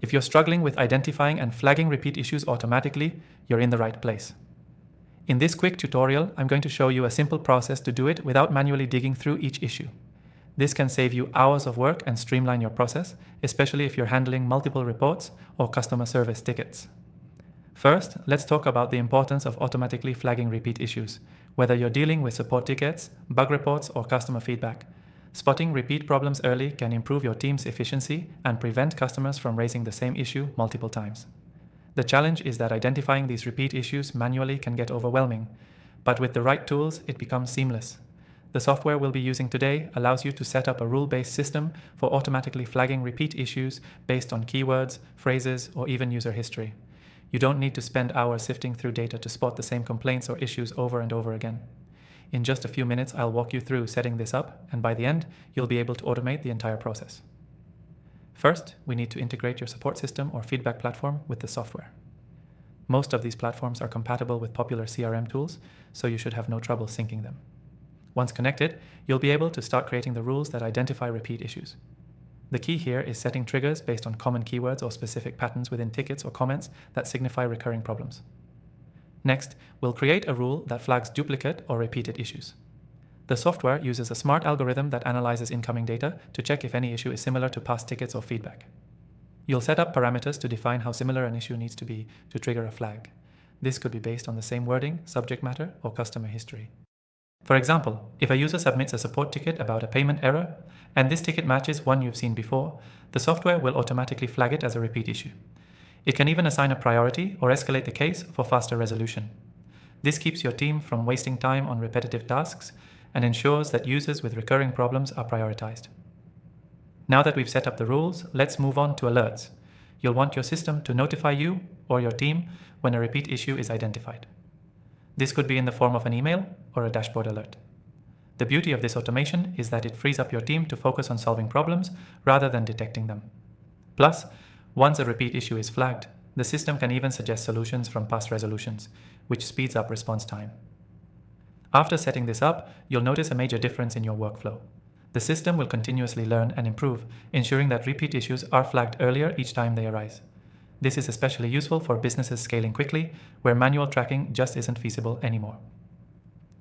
If you're struggling with identifying and flagging repeat issues automatically, you're in the right place. In this quick tutorial, I'm going to show you a simple process to do it without manually digging through each issue. This can save you hours of work and streamline your process, especially if you're handling multiple reports or customer service tickets. First, let's talk about the importance of automatically flagging repeat issues, whether you're dealing with support tickets, bug reports, or customer feedback. Spotting repeat problems early can improve your team's efficiency and prevent customers from raising the same issue multiple times. The challenge is that identifying these repeat issues manually can get overwhelming, but with the right tools, it becomes seamless. The software we'll be using today allows you to set up a rule-based system for automatically flagging repeat issues based on keywords, phrases, or even user history. You don't need to spend hours sifting through data to spot the same complaints or issues over and over again. In just a few minutes, I'll walk you through setting this up, and by the end, you'll be able to automate the entire process. First, we need to integrate your support system or feedback platform with the software. Most of these platforms are compatible with popular CRM tools, so you should have no trouble syncing them. Once connected, you'll be able to start creating the rules that identify repeat issues. The key here is setting triggers based on common keywords or specific patterns within tickets or comments that signify recurring problems. Next, we'll create a rule that flags duplicate or repeated issues. The software uses a smart algorithm that analyzes incoming data to check if any issue is similar to past tickets or feedback. You'll set up parameters to define how similar an issue needs to be to trigger a flag. This could be based on the same wording, subject matter, or customer history. For example, if a user submits a support ticket about a payment error, and this ticket matches one you've seen before, the software will automatically flag it as a repeat issue. It can even assign a priority or escalate the case for faster resolution. This keeps your team from wasting time on repetitive tasks and ensures that users with recurring problems are prioritized. Now that we've set up the rules, let's move on to alerts. You'll want your system to notify you or your team when a repeat issue is identified. This could be in the form of an email or a dashboard alert. The beauty of this automation is that it frees up your team to focus on solving problems rather than detecting them. Plus, once a repeat issue is flagged, the system can even suggest solutions from past resolutions, which speeds up response time. After setting this up, you'll notice a major difference in your workflow. The system will continuously learn and improve, ensuring that repeat issues are flagged earlier each time they arise. This is especially useful for businesses scaling quickly, where manual tracking just isn't feasible anymore.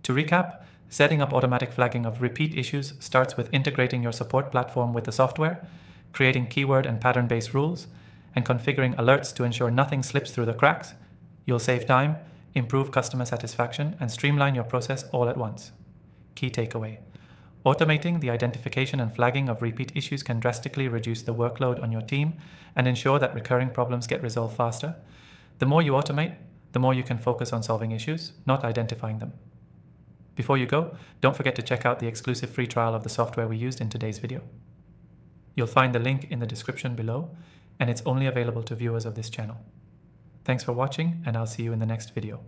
To recap, setting up automatic flagging of repeat issues starts with integrating your support platform with the software, creating keyword and pattern-based rules, and configuring alerts to ensure nothing slips through the cracks. You'll save time, improve customer satisfaction, and streamline your process all at once. Key takeaway: automating the identification and flagging of repeat issues can drastically reduce the workload on your team and ensure that recurring problems get resolved faster. The more you automate, the more you can focus on solving issues, not identifying them. Before you go, don't forget to check out the exclusive free trial of the software we used in today's video. You'll find the link in the description below, and it's only available to viewers of this channel. Thanks for watching, and I'll see you in the next video.